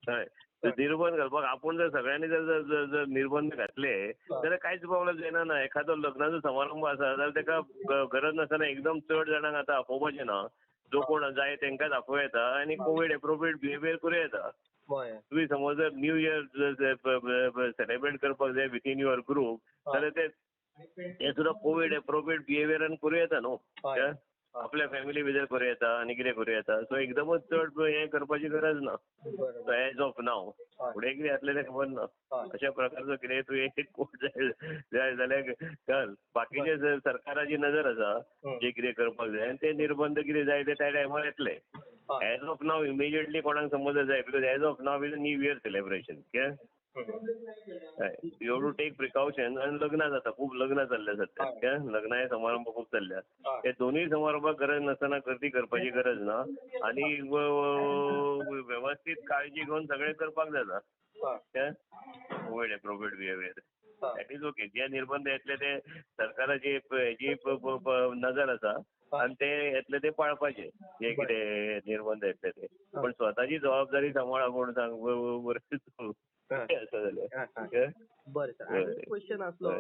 हय निर्बंध घालपाक आपण जर सगळ्यांनी जर जर जर जर निर्बंध घातले जाल्यार कांयच प्रॉब्लेम जायना ना. एखादो लग्नाचो समारंभ आसा जाल्यार ताका गरज नासतना एकदम चड जाणांक आतां आपोवपाचें ना. जो कोण जाय तांकांच आपोवं येता आनी कोवीड एप्रोप्रिएट बिहेवियर करूं येता. तुम्ही समज जर न्यू इयर सेलिब्रेट करपाक जाय विथीन युअर ग्रुप जाल्यार ते सुद्दां कोवीड एप्रोप्रिएट बिहेवियरान करूं येता न्हू. आपल्या फॅमिली भितर करूं येता आनी कितें करूं येता. सो एकदमच चड हें करपाची गरज ना एज ऑफ नाव. फुडें कितें जातलें तें खबर ना. अशा प्रकारचो कितें तुवें एक कोट जाय जाल्यार घाल. बाकीचे सरकाराची नजर आसा जे कितें करपाक जाय आनी ते निर्बंध कितें जाय ते त्या टायमार येतले. एज ऑफ नाव इमिजिएटली कोणाक समज जाय because as of now is a new year celebration. You have to take precaution. आनी लग्नां जाता खूब लग्नां चल्ल्या सध्या. लग्नाचे समारंभ खूब चल्ल्या. हे दोनूय समारंभाक गरज नासतना गर्दी करपाची गरज ना आनी वेवस्थीत काळजी घेवन सगळें करपाक जाता. Covid appropriate behaviour that is okay. जे निर्बंध येतले ते सरकाराची हेजी नजर आसा आनी ते येतले ते पाळपाचे जे कितें निर्बंध येतले ते. पण स्वताची जबाबदारी सांबाळा कोण सांग. बरें बरं सर. क्वेश्चन आसलो